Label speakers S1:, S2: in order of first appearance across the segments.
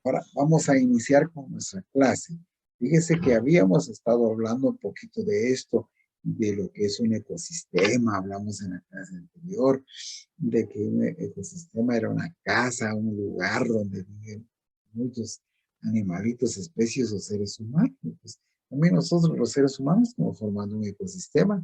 S1: Ahora vamos a iniciar con nuestra clase. Fíjese que habíamos estado hablando un poquito de esto, de lo que es un ecosistema. Hablamos en la clase anterior de que un ecosistema era una casa, un lugar donde viven muchos animalitos, especies o seres humanos. Pues, también nosotros los seres humanos estamos formando un ecosistema.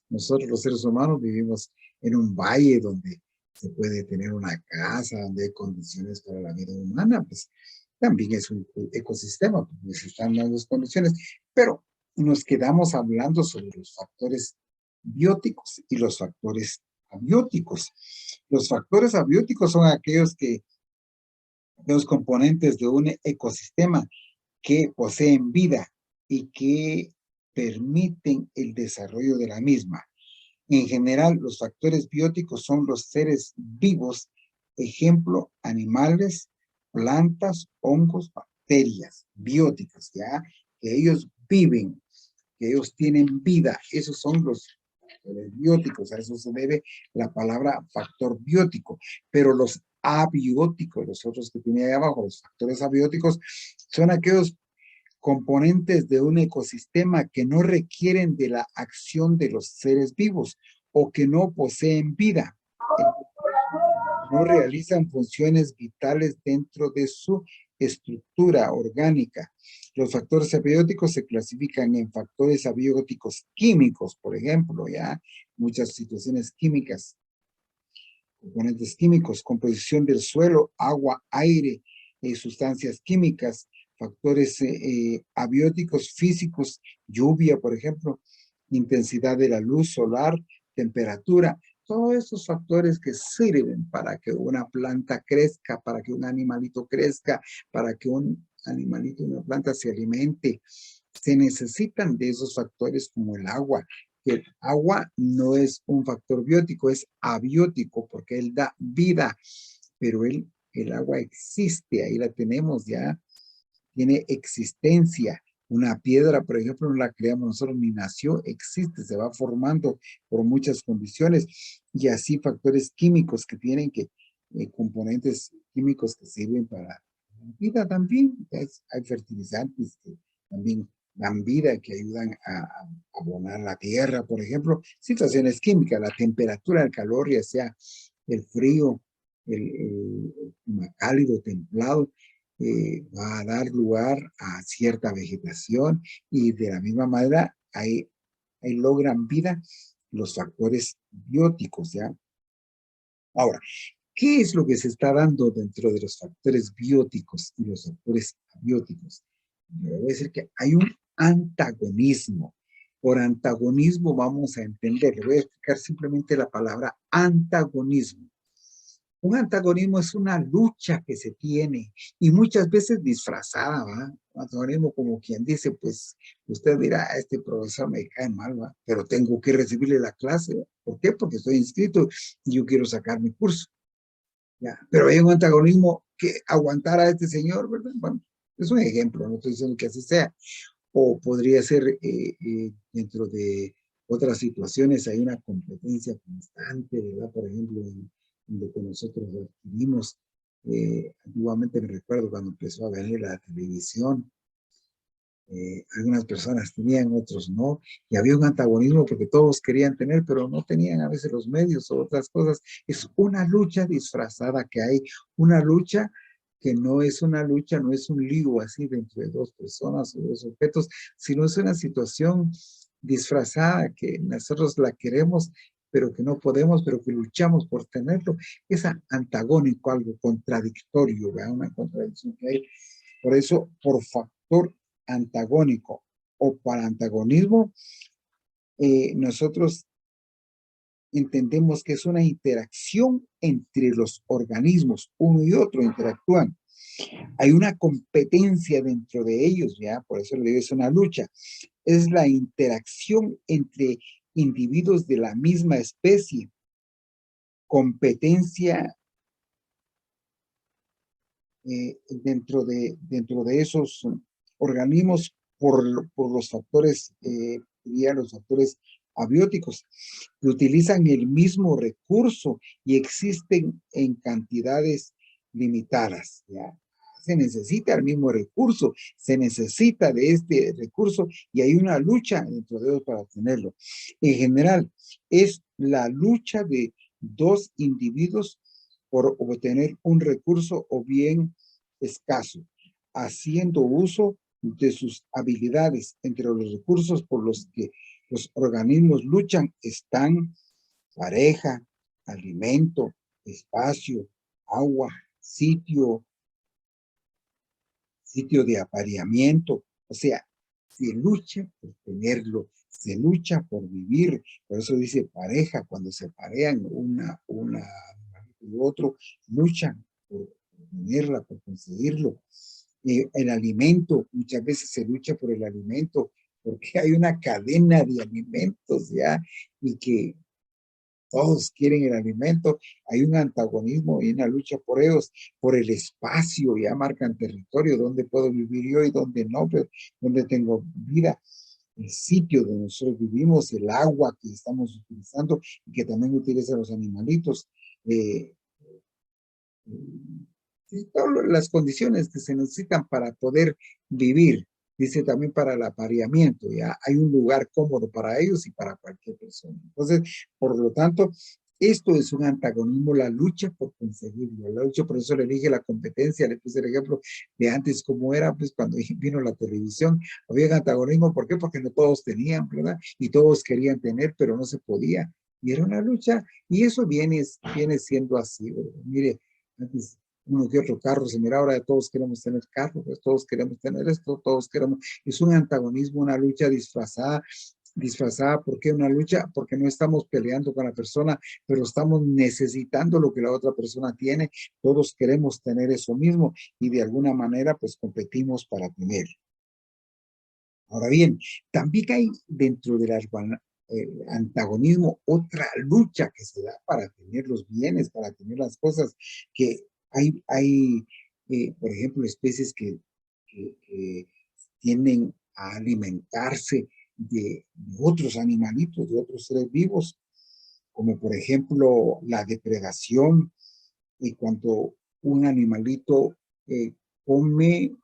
S1: Nosotros los seres humanos vivimos en un valle donde se puede tener una casa, donde hay condiciones para la vida humana, pues también es un ecosistema, pues están las dos condiciones, pero nos quedamos hablando sobre los factores bióticos y los factores abióticos. Los factores abióticos son aquellos componentes de un ecosistema que poseen vida y que permiten el desarrollo de la misma. En general, los factores bióticos son los seres vivos, ejemplo, animales, plantas, hongos, bacterias bióticas, ¿ya? Que ellos viven, que ellos tienen vida. Esos son los factores bióticos. A eso se debe la palabra factor biótico. Pero los abióticos, los otros que tiene ahí abajo, los factores abióticos, son aquellos componentes de un ecosistema que no requieren de la acción de los seres vivos o que no poseen vida, no realizan funciones vitales dentro de su estructura orgánica. Los factores abióticos se clasifican en factores abióticos químicos, por ejemplo, ya muchas situaciones químicas, componentes químicos, composición del suelo, agua, aire, sustancias químicas, factores abióticos físicos, lluvia, por ejemplo, intensidad de la luz solar, temperatura, todos esos factores que sirven para que una planta crezca, para que un animalito crezca, para que un animalito, una planta se alimente. Se necesitan de esos factores como el agua. El agua no es un factor biótico, es abiótico porque él da vida, pero el agua existe, ahí la tenemos ya, tiene existencia. Una piedra, por ejemplo, no la creamos nosotros ni nació, existe, se va formando por muchas condiciones y así factores químicos que tienen componentes químicos que sirven para la vida también. Hay fertilizantes que también dan vida, que ayudan a abonar la tierra, por ejemplo. Situaciones químicas, la temperatura, el calor, ya sea el frío, el clima cálido, templado, va a dar lugar a cierta vegetación y de la misma manera ahí logran vida los factores bióticos, ¿ya? Ahora, ¿qué es lo que se está dando dentro de los factores bióticos y los factores abióticos? Yo voy a decir que hay un antagonismo. Por antagonismo vamos a entender, le voy a explicar simplemente la palabra antagonismo. Un antagonismo es una lucha que se tiene y muchas veces disfrazada, ¿va? Un antagonismo como quien dice, pues usted dirá, este profesor me cae mal, ¿va? Pero tengo que recibirle la clase, ¿va? ¿Por qué? Porque estoy inscrito y yo quiero sacar mi curso. ¿Ya? Pero hay un antagonismo que aguantar a este señor, ¿verdad? Bueno, es un ejemplo, no estoy diciendo que así sea. O podría ser dentro de otras situaciones, hay una competencia constante, ¿verdad? Por ejemplo, en lo que nosotros adquirimos, antiguamente me recuerdo cuando empezó a venir la televisión, algunas personas tenían, otros no, y había un antagonismo porque todos querían tener, pero no tenían a veces los medios o otras cosas. Es una lucha disfrazada que hay, una lucha que no es una lucha, no es un lío así dentro de dos personas o dos objetos, sino es una situación disfrazada que nosotros la queremos, pero que no podemos, pero que luchamos por tenerlo. Es antagónico, algo contradictorio, ¿verdad? Una contradicción que hay. Por eso, por factor antagónico o para antagonismo, nosotros entendemos que es una interacción entre los organismos, uno y otro interactúan. Hay una competencia dentro de ellos, ¿ya? Por eso le digo, es una lucha. Es la interacción entre individuos de la misma especie. Competencia dentro de esos organismos por los factores, diría los factores abióticos, que utilizan el mismo recurso y existen en cantidades limitadas, ¿ya? se necesita el mismo recurso, se necesita de este recurso y hay una lucha dentro de ellos para tenerlo. En general, es la lucha de dos individuos por obtener un recurso o bien escaso, haciendo uso de sus habilidades. Entre los recursos por los que los organismos luchan están pareja, alimento, espacio, agua, sitio de apareamiento. O sea, se lucha por tenerlo, se lucha por vivir. Por eso dice pareja, cuando se parean una y otro, luchan por tenerla, por conseguirlo. El alimento, muchas veces se lucha por el alimento, porque hay una cadena de alimentos ya, y que todos quieren el alimento, hay un antagonismo y una lucha por ellos, por el espacio, ya marcan territorio, dónde puedo vivir yo y dónde no, pero dónde tengo vida, el sitio donde nosotros vivimos, el agua que estamos utilizando y que también utilizan los animalitos, eh, y todas las condiciones que se necesitan para poder vivir. Dice también para el apareamiento, ya hay un lugar cómodo para ellos y para cualquier persona. Entonces, por lo tanto, esto es un antagonismo, la lucha por conseguirlo, la lucha, por eso le dije la competencia, le puse el ejemplo de antes como era, pues cuando vino la televisión, había antagonismo, ¿por qué? Porque no todos tenían, ¿verdad? Y todos querían tener, pero no se podía. Y era una lucha, y eso viene siendo así, ¿verdad? Mire, antes uno que otro carro, se mira ahora todos queremos tener carro, pues todos queremos tener esto, todos queremos, es un antagonismo, una lucha disfrazada, ¿por qué una lucha? Porque no estamos peleando con la persona, pero estamos necesitando lo que la otra persona tiene, todos queremos tener eso mismo y de alguna manera pues competimos para tener. Ahora bien, también hay dentro del antagonismo otra lucha que se da para tener los bienes, para tener las cosas, que hay por ejemplo, especies que tienden a alimentarse de otros animalitos, de otros seres vivos, como por ejemplo la depredación, y cuando un animalito come,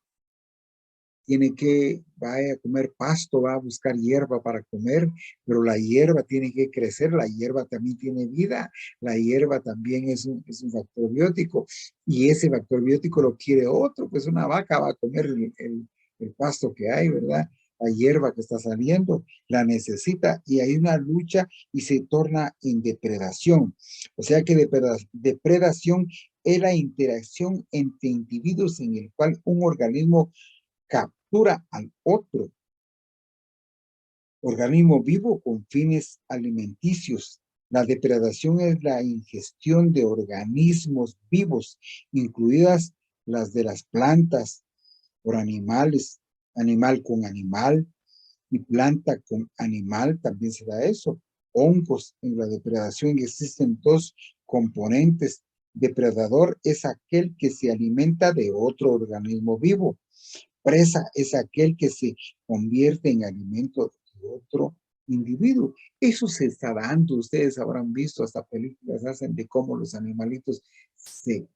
S1: tiene que, va a comer pasto, va a buscar hierba para comer, pero la hierba tiene que crecer, la hierba también tiene vida, la hierba también es un factor biótico, y ese factor biótico lo quiere otro, pues una vaca va a comer el pasto que hay, ¿verdad? La hierba que está saliendo, la necesita, y hay una lucha y se torna en depredación. O sea que depredación es la interacción entre individuos en el cual un organismo captura al otro organismo vivo con fines alimenticios. La depredación es la ingestión de organismos vivos, incluidas las de las plantas, por animales, animal con animal y planta con animal, también se da eso. Hongos, en la depredación existen dos componentes. Depredador es aquel que se alimenta de otro organismo vivo. Presa es aquel que se convierte en alimento de otro individuo. Eso se está dando, ustedes habrán visto, hasta películas hacen de cómo los animalitos se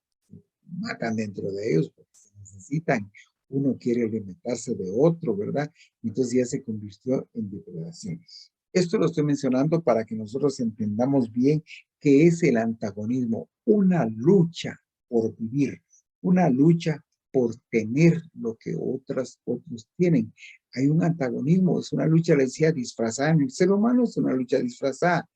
S1: matan dentro de ellos porque se necesitan. Uno quiere alimentarse de otro, ¿verdad? Entonces ya se convirtió en depredación. Esto lo estoy mencionando para que nosotros entendamos bien qué es el antagonismo, una lucha por vivir, una lucha por tener lo que otros tienen. Hay un antagonismo, es una lucha, le decía, disfrazada. En el ser humano es una lucha disfrazada,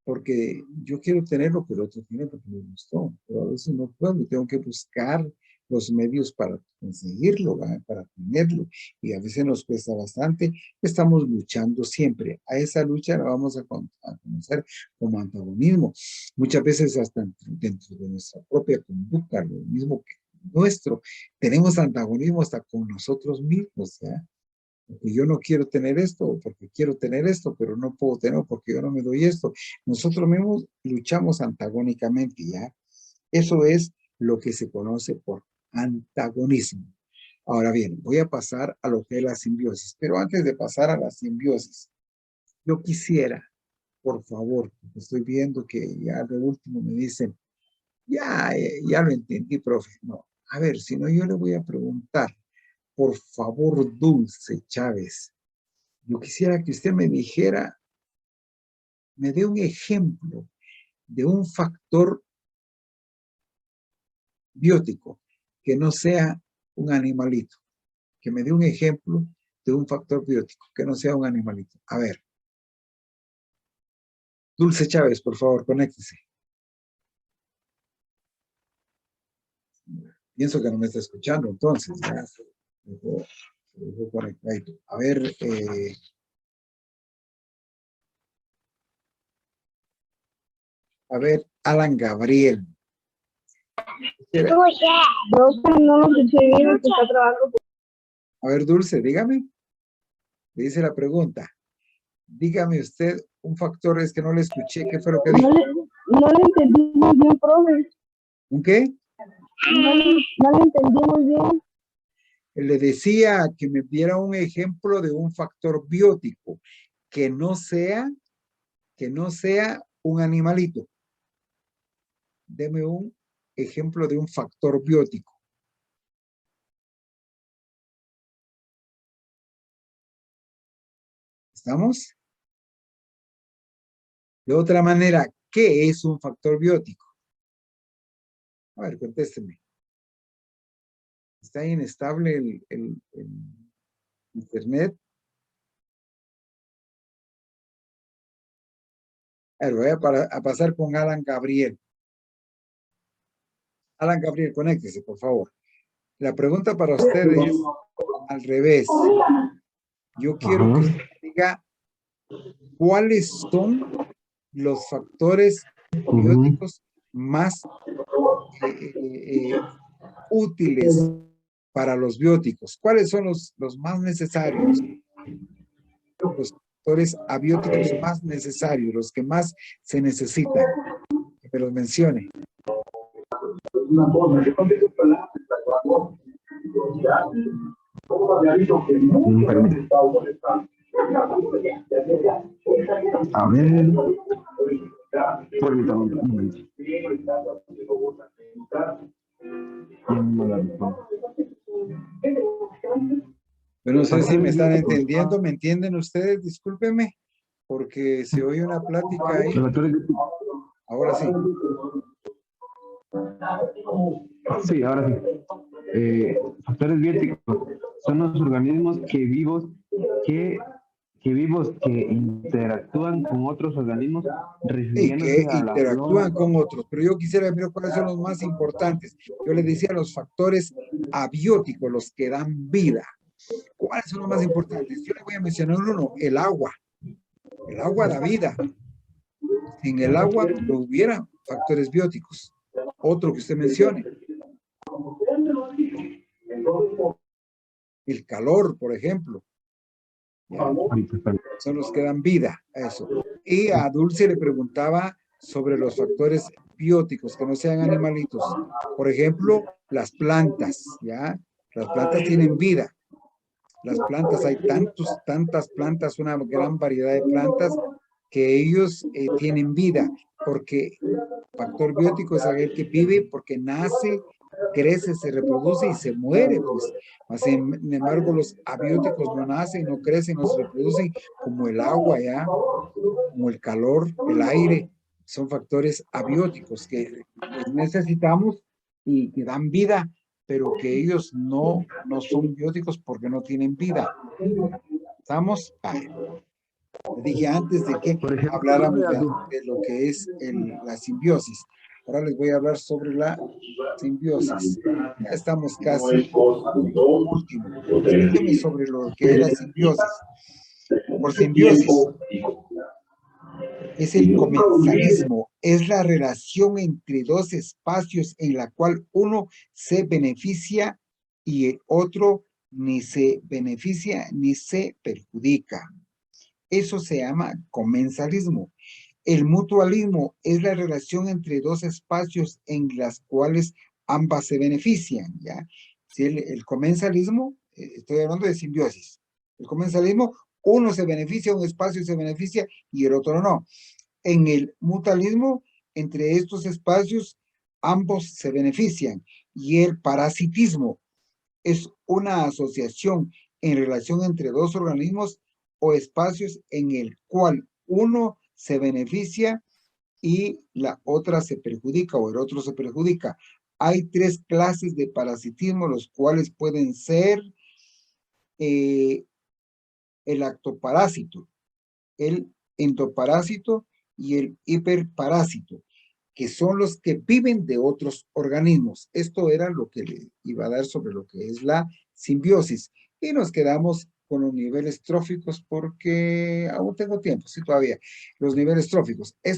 S1: porque yo quiero tener lo que el otro tiene porque me gustó, pero a veces no puedo, tengo que buscar los medios para conseguirlo, ¿verdad? Para tenerlo, y a veces nos cuesta bastante. Estamos luchando siempre. A esa lucha la vamos a conocer como antagonismo. Muchas veces hasta dentro de nuestra propia conducta, lo mismo que nuestro, tenemos antagonismo hasta con nosotros mismos, ¿ya? Porque yo no quiero tener esto, porque quiero tener esto, pero no puedo tener porque yo no me doy esto. Nosotros mismos luchamos antagónicamente, ¿ya? Eso es lo que se conoce por antagonismo. Ahora bien, voy a pasar a lo que es la simbiosis, pero antes de pasar a la simbiosis, yo quisiera, por favor, porque estoy viendo que ya de último me dicen, ya lo entendí, profe. No, A ver, si no, yo le voy a preguntar. Por favor, Dulce Chávez. Yo quisiera que usted me dijera, me dé un ejemplo de un factor biótico que no sea un animalito. Que me dé un ejemplo de un factor biótico que no sea un animalito. A ver. Dulce Chávez, por favor, conéctese. Pienso que no me está escuchando, entonces. Ya se dejó conectado. A ver, Alan Gabriel.
S2: No lo escuché bien, está trabajando.
S1: A ver, Dulce, dígame. Le dice la pregunta. Dígame usted un factor, es que no le escuché. ¿Qué fue lo que dijo?
S2: No le entendí muy bien, profe.
S1: ¿Un qué?
S2: No le entendí muy bien.
S1: Le decía que me diera un ejemplo de un factor biótico que no sea un animalito. Deme un ejemplo de un factor biótico. ¿Estamos? De otra manera, ¿qué es un factor biótico? A ver, contésteme. ¿Está inestable el internet? A ver, voy a pasar con Alan Gabriel. Alan Gabriel, conéctese, por favor. La pregunta para usted es al revés. Yo quiero que usted diga cuáles son los factores bióticos más útiles para los bióticos. ¿Cuáles son los más necesarios? Los factores abióticos más necesarios, los que más se necesitan. Que me los mencione.
S3: A ver, permítame un momento.
S1: Pero no sé si me están entendiendo, ¿me entienden ustedes? Discúlpenme, porque se oye una plática ahí. Ahora sí.
S3: Sí, ahora sí. Factores bióticos son los organismos que interactúan con otros organismos
S1: Y que
S3: refiriéndose a la
S1: interactúan
S3: flora.
S1: con otros, pero yo quisiera ver cuáles son los más importantes. Yo les decía los factores abióticos, los que dan vida. ¿Cuáles son los más importantes? Yo le voy a mencionar uno, el agua. El agua da vida. Sin el agua no hubiera factores bióticos. Otro que usted mencione. El calor, por ejemplo. ¿Ya? Son los que dan vida a eso. Y a Dulce le preguntaba sobre los factores bióticos que no sean animalitos. Por ejemplo, las plantas, ¿ya? Las plantas tienen vida. Las plantas, hay tantas plantas, una gran variedad de plantas que ellos tienen vida, porque factor biótico es aquel que vive porque nace, crece, se reproduce y se muere, pues. Sin embargo, los abióticos no nacen, no crecen, no se reproducen, como el agua, ¿ya? Como el calor, el aire, son factores abióticos que necesitamos y que dan vida, pero que ellos no son bióticos porque no tienen vida. ¿Estamos? Les dije antes de que
S3: Por ejemplo,
S1: habláramos de lo que es la simbiosis. Ahora les voy a hablar sobre la simbiosis. Ya estamos casi último. Explíqueme sobre lo que es la simbiosis. Por simbiosis es el comensalismo, es la relación entre dos espacios en la cual uno se beneficia y el otro ni se beneficia ni se perjudica. Eso se llama comensalismo. El mutualismo es la relación entre dos espacios en las cuales ambas se benefician, ¿ya? Si el comensalismo, estoy hablando de simbiosis. El comensalismo, uno se beneficia, un espacio se beneficia y el otro no. En el mutualismo, entre estos espacios, ambos se benefician Y el parasitismo es una asociación en relación entre dos organismos o espacios en el cual uno se beneficia y la otra se perjudica o el otro se perjudica. Hay 3 clases de parasitismo, los cuales pueden ser el lactoparásito, el endoparásito y el hiperparásito, que son los que viven de otros organismos. Esto era lo que le iba a dar sobre lo que es la simbiosis. Y nos quedamos con los niveles tróficos porque aún tengo tiempo, sí, todavía. Los niveles tróficos.